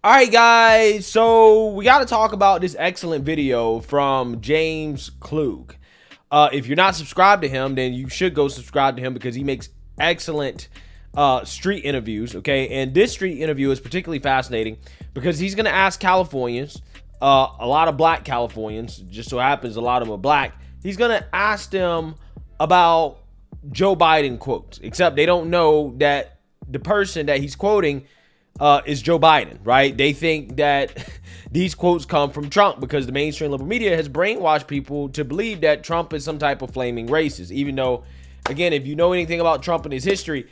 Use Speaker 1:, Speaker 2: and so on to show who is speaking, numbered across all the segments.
Speaker 1: All right, guys, so we got to talk about this excellent video from James Klug. If you're not subscribed to him, then you should go subscribe to him because he makes excellent street interviews, okay? And this street interview is particularly fascinating because he's going to ask Californians, a lot of black Californians, just so happens a lot of them are black, he's going to ask them about Joe Biden quotes, except they don't know that the person that he's quoting is Joe Biden, right? They think that these quotes come from Trump because the mainstream liberal media has brainwashed people to believe that Trump is some type of flaming racist, even though, again, if you know anything about Trump and his history,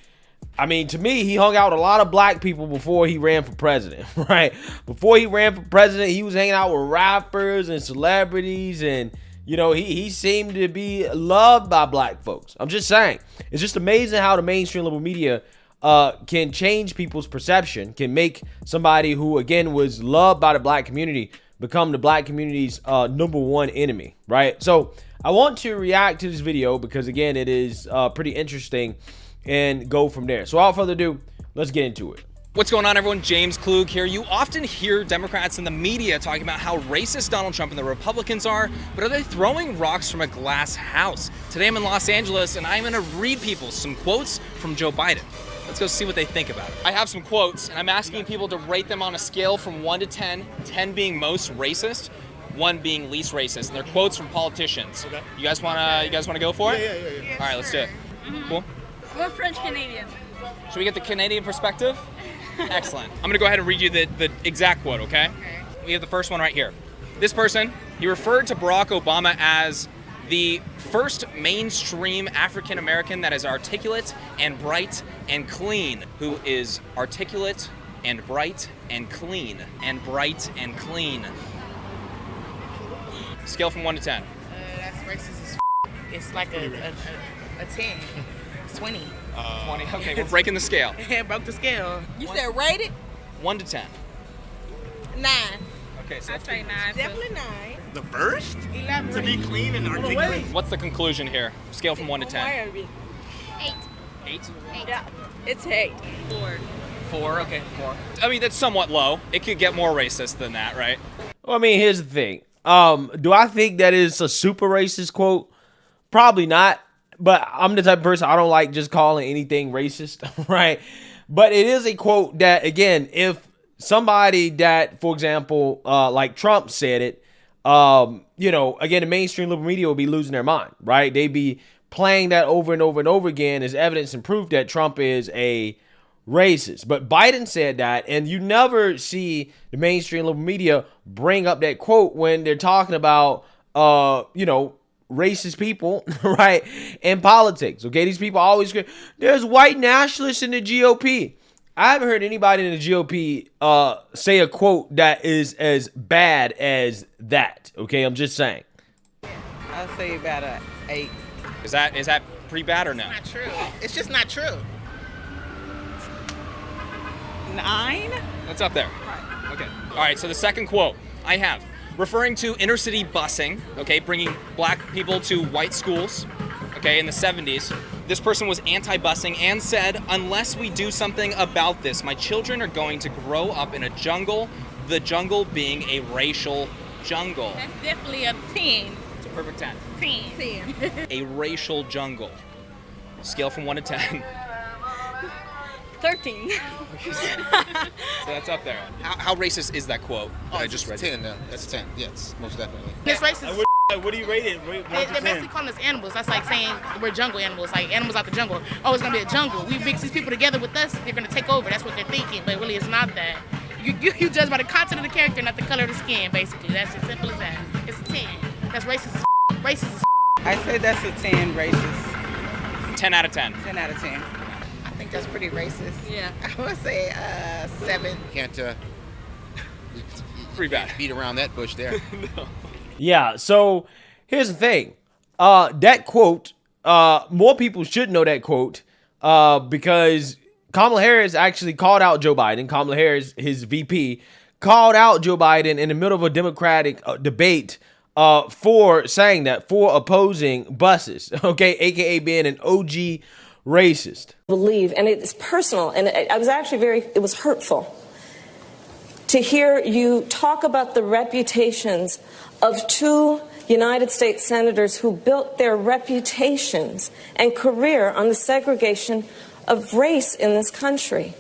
Speaker 1: I mean, to me, he hung out with a lot of black people before he ran for president, right? Before he ran for president, he was hanging out with rappers and celebrities, and you know, he seemed to be loved by black folks. I'm just saying, it's just amazing how the mainstream liberal media can change people's perception, can make somebody who, again, was loved by the black community become the black community's #1 enemy, right? So I want to react to this video because, again, it is pretty interesting and go from there. So without further ado, let's get into it.
Speaker 2: What's going on, everyone? James Klug here. You often hear Democrats in the media talking about how racist Donald Trump and the Republicans are, but are they throwing rocks from a glass house? Today I'm in Los Angeles and I'm gonna read people some quotes from Joe Biden. Let's go see what they think about it. I have some quotes and I'm asking people to rate them on a scale from 1 to 10, 10 being most racist, 1 being least racist. And they're quotes from politicians. Okay. You guys wanna go for it?
Speaker 3: Yeah.
Speaker 2: All right, let's do it. Cool.
Speaker 3: We're French Canadian.
Speaker 2: Should we get the Canadian perspective? Excellent. I'm gonna go ahead and read you the exact quote, okay? We have the first one right here. This person, he referred to Barack Obama as the first mainstream African American that is articulate and bright and clean. Who is articulate and bright and clean and bright and clean. Scale from 1 to 10.
Speaker 4: That's racist as It's like a 10. It's 20.
Speaker 2: 20. Okay, we're breaking the scale.
Speaker 4: It broke the scale.
Speaker 3: You said rated?
Speaker 2: 1 to 10.
Speaker 4: 9.
Speaker 2: Okay, so
Speaker 3: I'd say 9.
Speaker 4: Definitely 9.
Speaker 5: The first?
Speaker 4: Elaborate.
Speaker 5: To be clean and articulate?
Speaker 2: what's the conclusion here? Scale from 1 to 10.
Speaker 3: 8.
Speaker 2: 8?
Speaker 4: Yeah. It's 8.
Speaker 3: 4.
Speaker 2: 4, okay, 4. I mean, that's somewhat low. It could get more racist than that, right?
Speaker 1: Well, I mean, here's the thing. Do I think that is a super racist quote? Probably not. But I'm the type of person, I don't like just calling anything racist, right? But it is a quote that, again, if somebody that, for example, like Trump said it, you know, again, the mainstream liberal media will be losing their mind, right? They'd be playing that over and over and over again as evidence and proof that Trump is a racist. But Biden said that, and you never see the mainstream liberal media bring up that quote when they're talking about, you know, racist people, right, in politics. Okay, these people always say there's white nationalists in the GOP. I haven't heard anybody in the GOP say a quote that is as bad as that. Okay, I'm just saying.
Speaker 4: I'll say about a 8.
Speaker 2: Is that pretty bad or no?
Speaker 4: Not true. It's just not true. 9?
Speaker 2: That's up there. Okay. All right, so the second quote I have, referring to inner city busing, okay, bringing black people to white schools, okay, in the 70s. This person was anti-busing and said, unless we do something about this, my children are going to grow up in a jungle, the jungle being a racial jungle.
Speaker 3: That's definitely a 10.
Speaker 2: It's a perfect 10.
Speaker 3: 10.
Speaker 2: A racial jungle. Scale from 1 to 10.
Speaker 3: 13.
Speaker 2: So that's up there. How racist is that quote that I just read?
Speaker 5: 10, no. That's 10. Yes, most definitely.
Speaker 4: It's racist.
Speaker 5: What do you rate it?
Speaker 4: They're basically calling us animals. That's like saying we're jungle animals, like animals out the jungle. Oh, it's gonna be a jungle. We mix these people together with us, they're gonna take over. That's what they're thinking, but really it's not that. You judge by the content of the character, not the color of the skin, basically. That's as simple as that. It's a 10. That's racist as racist as
Speaker 6: I say that's a 10 racist.
Speaker 2: 10 out of 10.
Speaker 6: 10 out of 10.
Speaker 4: I think that's pretty racist.
Speaker 3: Yeah.
Speaker 4: I would say 7.
Speaker 5: Can't
Speaker 2: Pretty bad.
Speaker 5: beat around that bush there.
Speaker 2: No.
Speaker 1: Yeah, so here's the thing. That quote, more people should know that quote because Kamala Harris actually called out Joe Biden. Kamala Harris, his VP, called out Joe Biden in the middle of a Democratic debate for saying that, for opposing buses, okay, aka being an OG racist.
Speaker 7: Believe, and it's personal, and I was actually it was hurtful. to hear you talk about the reputations of two United States senators who built their reputations and career on the segregation of race in this country.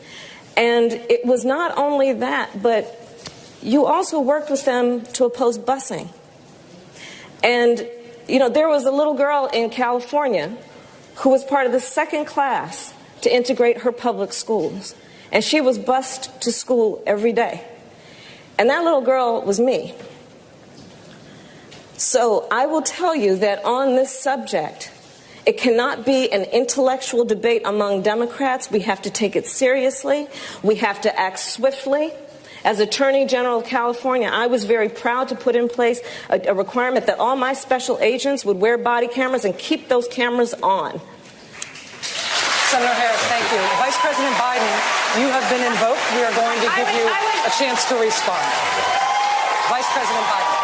Speaker 7: And it was not only that, but you also worked with them to oppose busing. And, there was a little girl in California who was part of the second class to integrate her public schools. And she was bused to school every day. And that little girl was me. So I will tell you that on this subject, it cannot be an intellectual debate among Democrats. We have to take it seriously. We have to act swiftly. As Attorney General of California, I was very proud to put in place a requirement that all my special agents would wear body cameras and keep those cameras on.
Speaker 8: Senator Harris, thank you. Vice President Biden, you have been invoked. We are going to give you a chance to respond. Vice President Biden.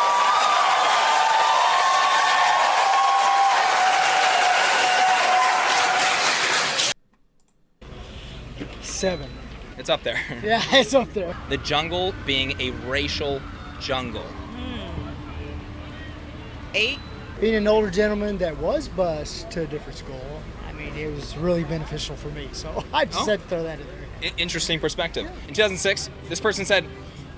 Speaker 9: Seven.
Speaker 2: It's up there.
Speaker 9: Yeah, it's up there.
Speaker 2: The jungle being a racial jungle.
Speaker 3: 8.
Speaker 9: Being an older gentleman that was bused to a different school, I mean, it was really beneficial for me. So I just had to throw that in there.
Speaker 2: Interesting perspective. In 2006, this person said,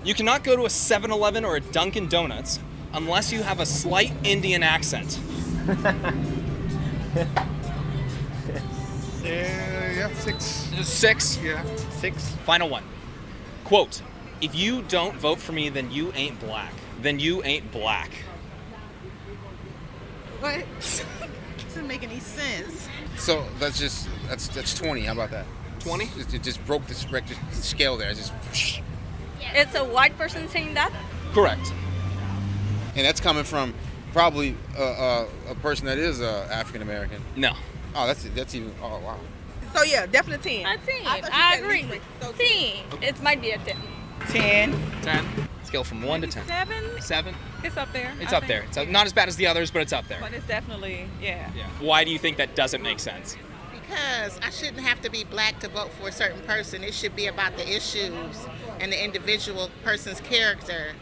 Speaker 2: "You cannot go to a 7-Eleven or a Dunkin' Donuts unless you have a slight Indian accent."
Speaker 5: Yeah, 6.
Speaker 2: 6.
Speaker 5: Yeah, 6.
Speaker 2: Final one. Quote, "If you don't vote for me, then you ain't black. Then you ain't black."
Speaker 3: What? Doesn't make any sense.
Speaker 5: So that's 20. How about that?
Speaker 2: 20?
Speaker 5: It just broke the scale there.
Speaker 3: It's a white person saying that?
Speaker 2: Correct.
Speaker 5: And that's coming from probably a person that is African American.
Speaker 2: No.
Speaker 5: Oh, that's even. Oh, wow.
Speaker 3: So yeah, definitely 10.
Speaker 10: A 10.
Speaker 3: thought you
Speaker 10: I
Speaker 3: said
Speaker 10: agree.
Speaker 3: least, so
Speaker 10: 10. It might be a 10.
Speaker 6: 10.
Speaker 2: 10. Scale from 1 to 10.
Speaker 10: 7.
Speaker 2: 7.
Speaker 10: It's up there.
Speaker 2: It's up there. It's not as bad as the others, but it's up there.
Speaker 10: But it's definitely, yeah.
Speaker 2: Why do you think that doesn't make sense?
Speaker 11: Because I shouldn't have to be black to vote for a certain person. It should be about the issues and the individual person's character.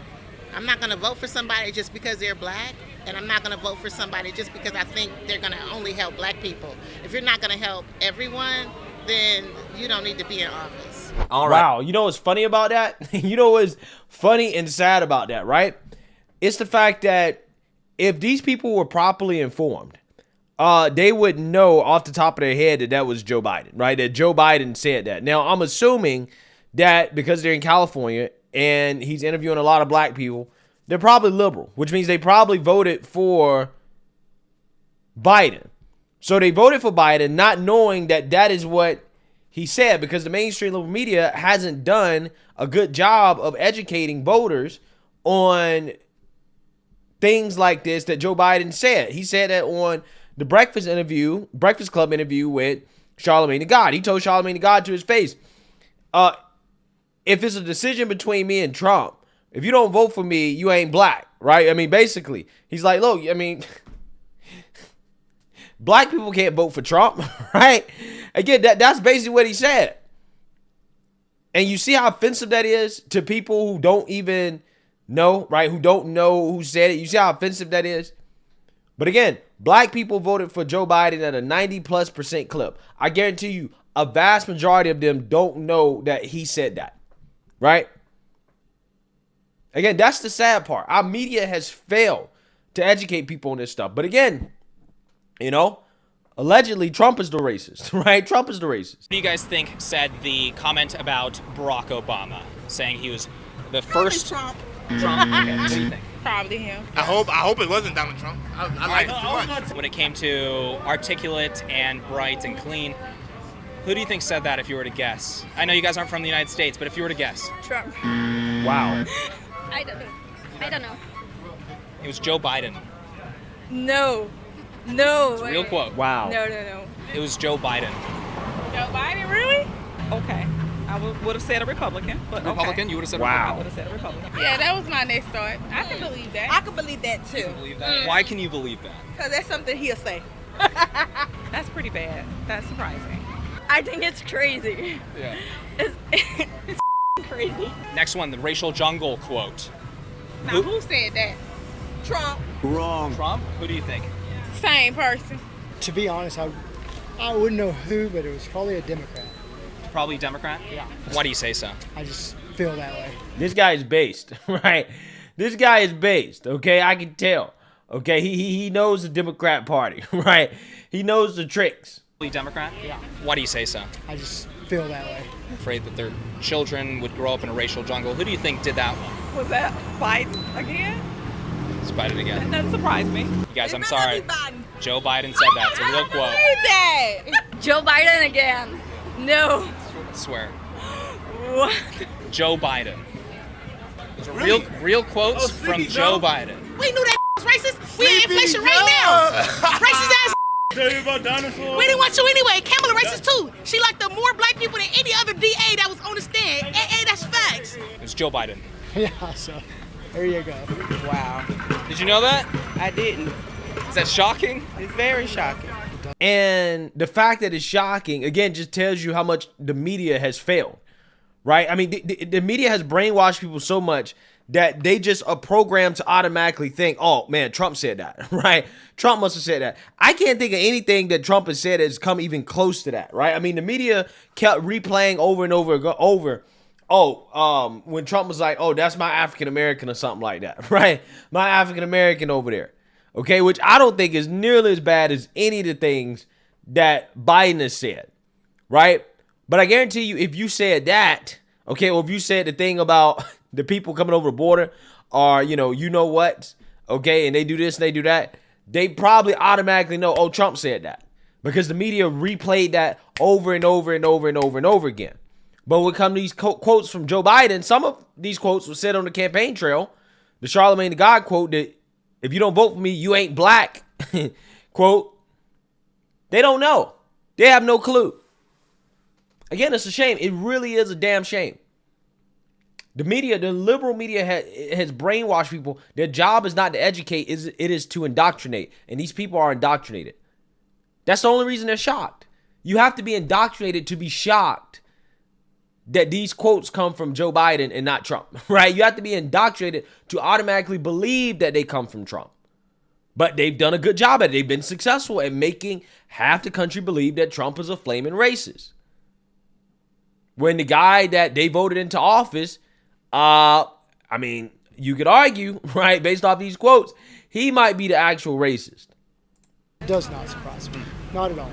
Speaker 11: I'm not going to vote for somebody just because they're black, and I'm not going to vote for somebody just because I think they're going to only help black people. If you're not going to help everyone, then you don't need to be in office.
Speaker 2: All right.
Speaker 1: Wow. You know what's funny about that? You know what's funny and sad about that, right? It's the fact that if these people were properly informed, they would know off the top of their head that that was Joe Biden, right? That Joe Biden said that. Now, I'm assuming that because they're in California and he's interviewing a lot of black people, they're probably liberal, which means they probably voted for Biden. So they voted for Biden not knowing that that is what he said, because the mainstream liberal media hasn't done a good job of educating voters on things like this that Joe Biden said. He said that on the Breakfast Club interview with Charlamagne Tha God. He told Charlamagne Tha God to his face, if it's a decision between me and Trump, if you don't vote for me, you ain't black, right? I mean, basically, he's like, look, I mean, black people can't vote for Trump, right? Again, that's basically what he said. And you see how offensive that is to people who don't even know, right? Who don't know who said it. You see how offensive that is? But again, black people voted for Joe Biden at a 90+% clip. I guarantee you, a vast majority of them don't know that he said that, right? Again, that's the sad part. Our media has failed to educate people on this stuff. But again, you know, allegedly Trump is the racist, right? Trump is the racist.
Speaker 2: What do you guys think said the comment about Barack Obama, saying he was the first
Speaker 3: Trump.
Speaker 2: Trump? Okay, what do you think?
Speaker 10: Probably him.
Speaker 5: I hope it wasn't Donald Trump. I like it too much.
Speaker 2: When it came to articulate and bright and clean, who do you think said that if you were to guess? I know you guys aren't from the United States, but if you were to guess.
Speaker 10: Trump.
Speaker 1: Wow.
Speaker 10: I don't know.
Speaker 2: It was Joe Biden.
Speaker 10: No.
Speaker 2: Real quote.
Speaker 1: Wow.
Speaker 10: No.
Speaker 2: It was Joe Biden.
Speaker 10: Joe Biden, really? Okay. I would have said a Republican, but
Speaker 2: Republican?
Speaker 10: okay.
Speaker 2: You would have said
Speaker 1: Wow.
Speaker 10: I
Speaker 2: Republican.
Speaker 10: would have said a Republican.
Speaker 3: Yeah, that was my next thought.
Speaker 10: I can believe that.
Speaker 3: I can believe that too.
Speaker 2: Believe that? Why can you believe that?
Speaker 3: Because that's something he'll say.
Speaker 10: That's pretty bad. That's surprising.
Speaker 3: I think it's crazy.
Speaker 2: Yeah.
Speaker 3: It's crazy.
Speaker 2: Next one, the racial jungle quote.
Speaker 3: Now, who said that? Trump.
Speaker 2: Trump? Who do you think?
Speaker 3: Same person.
Speaker 9: To be honest, I wouldn't know who, but it was probably a Democrat.
Speaker 2: Probably Democrat?
Speaker 9: Yeah.
Speaker 2: Why do you say so?
Speaker 9: I just feel that way.
Speaker 1: This guy is based, right? This guy is based, okay? I can tell. Okay, he knows the Democrat Party, right? He knows the tricks.
Speaker 2: Probably Democrat?
Speaker 9: Yeah.
Speaker 2: Why do you say so?
Speaker 9: I just feel that way.
Speaker 2: Afraid that their children would grow up in a racial jungle. Who do you think did that one?
Speaker 10: Was that Biden again?
Speaker 2: It's Biden again.
Speaker 10: That doesn't surprise me.
Speaker 2: You guys, I'm
Speaker 3: It
Speaker 2: sorry.
Speaker 3: better be Biden.
Speaker 2: Joe Biden said that. It's a real quote.
Speaker 3: Believe that.
Speaker 12: Joe Biden again. No.
Speaker 2: I swear.
Speaker 10: What?
Speaker 2: Joe Biden. Those are real quotes from Joe Biden.
Speaker 4: We knew that was racist. We in inflation right now. Racist ass. We didn't want you anyway. Kamala racist too. She liked the more black people than any other DA that was on the stand. Hey, that's facts.
Speaker 2: It's Joe Biden.
Speaker 9: Yeah, so there you go.
Speaker 6: Wow.
Speaker 2: Did you know that?
Speaker 6: I didn't.
Speaker 2: Is that shocking?
Speaker 6: It's very shocking.
Speaker 1: And the fact that it's shocking, again, just tells you how much the media has failed, right? I mean, the media has brainwashed people so much that they just are programmed to automatically think, oh, man, Trump said that, right? Trump must have said that. I can't think of anything that Trump has said that's come even close to that, right? I mean, the media kept replaying over and over, when Trump was like, oh, that's my African-American or something like that, right? My African-American over there. Okay, which I don't think is nearly as bad as any of the things that Biden has said, right? But I guarantee you, if you said that, okay, or if you said the thing about the people coming over the border, or, you know what, okay, and they do this and they do that, they probably automatically know, oh, Trump said that. Because the media replayed that over and over and over and over and over again. But when it comes to these quotes from Joe Biden, some of these quotes were said on the campaign trail. The Charlemagne the God quote that, if you don't vote for me, you ain't black, quote, they don't know. They have no clue. Again, it's a shame. It really is a damn shame. The media, the liberal media has brainwashed people. Their job is not to educate, it is to indoctrinate. And these people are indoctrinated. That's the only reason they're shocked. You have to be indoctrinated to be shocked that these quotes come from Joe Biden and not Trump, right? You have to be indoctrinated to automatically believe that they come from Trump. But they've done a good job at it. They've been successful at making half the country believe that Trump is a flaming racist. When the guy that they voted into office, I mean, you could argue, right, based off these quotes, he might be the actual racist.
Speaker 9: It does not surprise me. Not at all.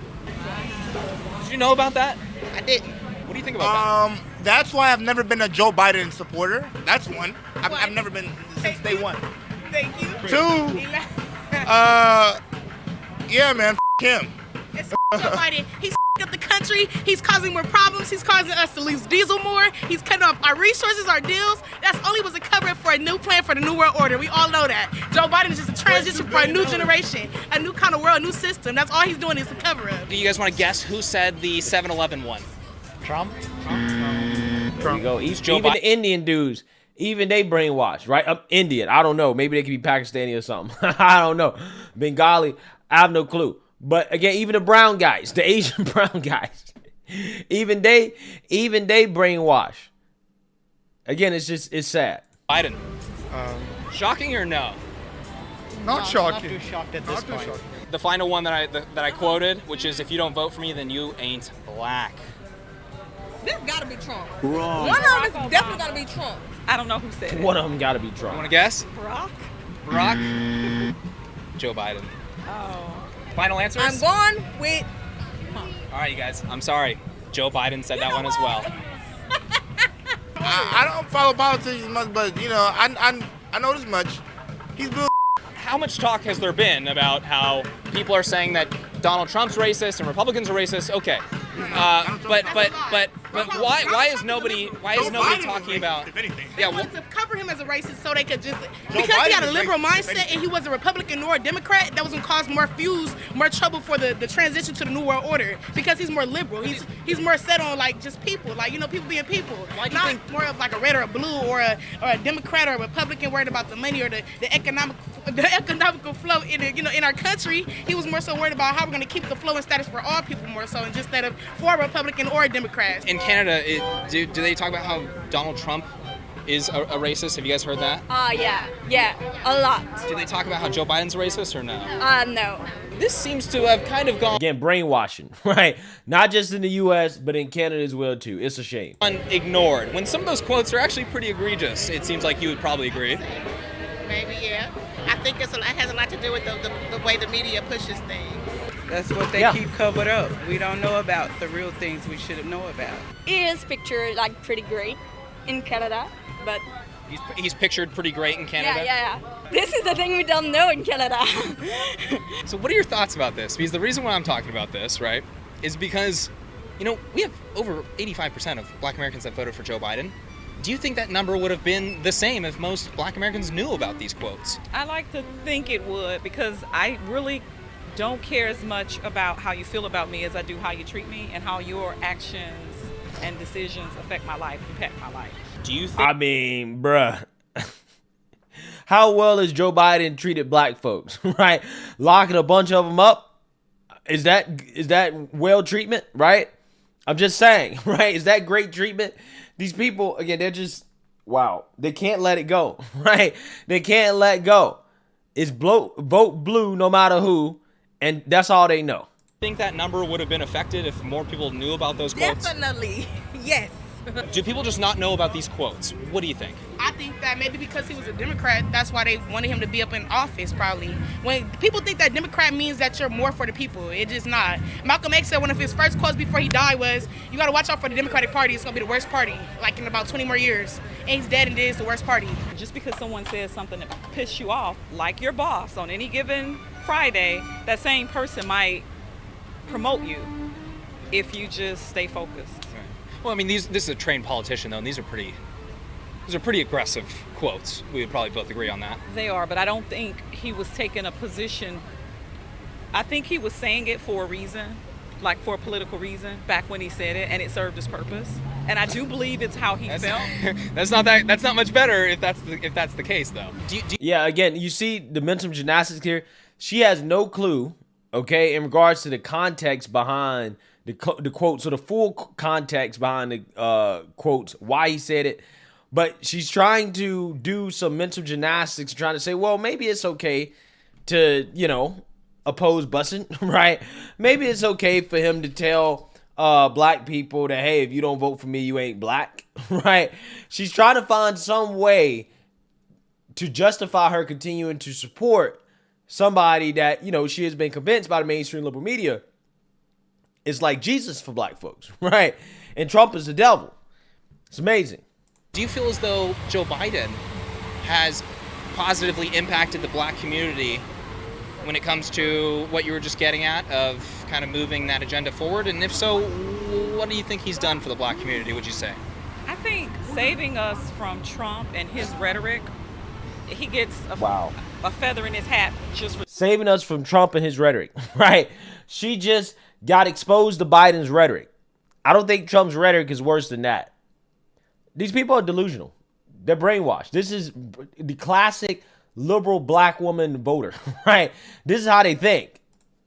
Speaker 2: Did you know about that?
Speaker 11: I didn't.
Speaker 2: What do you think about that?
Speaker 13: That's why I've never been a Joe Biden supporter. That's one. I've never been since day one.
Speaker 3: Thank you.
Speaker 13: Two, yeah, man, him.
Speaker 4: It's Joe Biden. He's up the country. He's causing more problems. He's causing us to lose diesel more. He's cutting off our resources, our deals. That's only was a cover-up for a new plan for the New World Order. We all know that. Joe Biden is just a transition for a new generation, a new kind of world, a new system. That's all he's doing is a cover-up.
Speaker 2: Do you guys want to guess who said the 7-Eleven one?
Speaker 9: Trump?
Speaker 1: There you go. Even the Indian dudes, even they brainwashed, right? Indian, I don't know. Maybe they could be Pakistani or something. I don't know. Bengali, I have no clue. But again, even the brown guys, the Asian brown guys, even they brainwash. Again, it's sad.
Speaker 2: Biden. Shocking or no?
Speaker 13: Not shocking.
Speaker 9: Not too shocked at this point.
Speaker 2: The final one that I quoted, which is, if you don't vote for me, then you ain't black.
Speaker 3: This gotta be Trump.
Speaker 13: Wrong.
Speaker 3: One of them is definitely gotta be Trump.
Speaker 10: I don't know who said it.
Speaker 1: One of them got to be
Speaker 2: You
Speaker 1: Trump.
Speaker 2: want to guess?
Speaker 10: Barack?
Speaker 2: Joe Biden.
Speaker 10: Oh.
Speaker 2: Final answers?
Speaker 3: I'm going with.
Speaker 2: All right, you guys. I'm sorry. Joe Biden said that one as well.
Speaker 13: I don't follow politics as much, but I know this much. He's bull.
Speaker 2: How much talk has there been about how people are saying that Donald Trump's racist and Republicans are racist? Okay, but why is nobody talking about?
Speaker 4: They wanted to cover him as a racist so they could just, because he had a liberal mindset and he was a Republican nor a Democrat, that was gonna cause more feuds, more trouble for the transition to the New World Order, because he's more liberal. He's more set on like just people, like people being people. Not more of like a red or a blue or a Democrat or a Republican worried about the money or the economical flow in our country. He was more so worried about how we're gonna keep the flow and status for all people more so, and just instead of for a Republican or a Democrat.
Speaker 2: In Canada, do they talk about how Donald Trump is a racist? Have you guys heard that?
Speaker 12: Yeah, a lot.
Speaker 2: Do they talk about how Joe Biden's a racist or no?
Speaker 12: No.
Speaker 2: This seems to have kind of gone
Speaker 1: Again, brainwashing, right? Not just in the U.S., but in Canada as well, too. It's a shame.
Speaker 2: ignored. When some of those quotes are actually pretty egregious, it seems like you would probably agree.
Speaker 11: Maybe, yeah. I think it has a lot to do with the way the media pushes things.
Speaker 6: That's what they keep covered up. We don't know about the real things we should know about.
Speaker 12: He is pictured like pretty great in Canada, but
Speaker 2: He's pictured pretty great in Canada.
Speaker 12: yeah. This is the thing we don't know in Canada.
Speaker 2: So what are your thoughts about this? Because the reason why I'm talking about this, right, is because, you know, we have over 85% of black Americans that voted for Joe Biden. Do you think that number would have been the same if most black Americans knew about these quotes?
Speaker 10: I like to think it would, because I really don't care as much about how you feel about me as I do how you treat me and how your actions and decisions affect my life, impact my life.
Speaker 2: Do you think...
Speaker 1: I mean, bruh. How well has Joe Biden treated black folks, right? Locking a bunch of them up. Is that well treatment, right? I'm just saying, right? Is that great treatment? These people, again, they're just, wow. They can't let it go, right? They can't let go. It's vote blue no matter who, and that's all they know.
Speaker 2: Think that number would have been affected if more people knew about those quotes?
Speaker 3: Definitely, yes.
Speaker 2: Do people just not know about these quotes? What do you think?
Speaker 4: I think that maybe because he was a Democrat, that's why they wanted him to be up in office, probably. When people think that Democrat means that you're more for the people, it is not. Malcolm X said one of his first quotes before he died was, you got to watch out for the Democratic Party. It's going to be the worst party, like in about 20 more years. And he's dead and it is the worst party.
Speaker 10: Just because someone says something that pisses you off, like your boss, on any given Friday, that same person might promote you if you just stay focused.
Speaker 2: Well, I mean, this is a trained politician, though, and these are pretty aggressive quotes. We would probably both agree on that.
Speaker 10: They are, but I don't think he was taking a position. I think he was saying it for a reason, like for a political reason, back when he said it, and it served his purpose. And I do believe it's how he felt.
Speaker 2: That's not much better if that's the case, though.
Speaker 1: Yeah, again, you see the mental gymnastics here. She has no clue, okay, in regards to the context behind the quote, so the full context behind the quotes, why he said it. But she's trying to do some mental gymnastics, trying to say, well, maybe it's okay to, you know, oppose busing, right? Maybe it's okay for him to tell black people that, hey, if you don't vote for me, you ain't black, right? She's trying to find some way to justify her continuing to support somebody that, you know, she has been convinced by the mainstream liberal media is like Jesus for black folks, right? And Trump is the devil. It's amazing.
Speaker 2: Do you feel as though Joe Biden has positively impacted the black community when it comes to what you were just getting at of kind of moving that agenda forward? And if so, what do you think he's done for the black community, would you say?
Speaker 10: I think saving us from Trump and his rhetoric, he gets a feather in his hat just for
Speaker 1: saving us from Trump and his rhetoric, right? She just got exposed to Biden's rhetoric. I don't think Trump's rhetoric is worse than that. These people are delusional. They're brainwashed. This is the classic liberal black woman voter, right? This is how they think.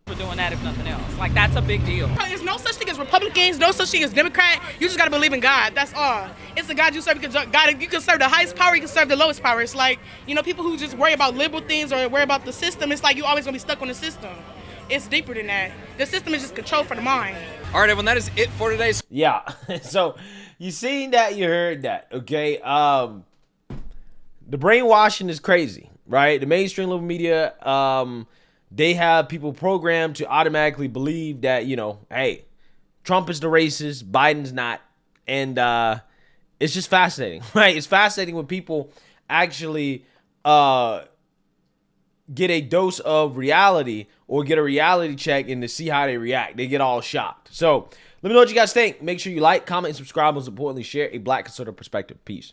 Speaker 10: For doing that, if nothing else. Like, that's a big deal.
Speaker 4: There's no such thing as Republicans, no such thing as Democrat. You just got to believe in God. That's all. It's the God you serve. Because God, you can serve the highest power, you can serve the lowest power. It's like, you know, people who just worry about liberal things or worry about the system, it's like you're always going to be stuck on the system. It's deeper than that. The system is just control for the mind.
Speaker 2: All right, everyone, that is it for today's.
Speaker 1: Yeah. So you seen that, you heard that, okay? The brainwashing is crazy, right? The mainstream liberal media, they have people programmed to automatically believe that, you know, hey, Trump is the racist, Biden's not. And it's just fascinating, right? It's fascinating when people actually get a dose of reality or get a reality check and to see how they react. They get all shocked. So let me know what you guys think. Make sure you like, comment, and subscribe. Most importantly, share a black conservative perspective. Peace.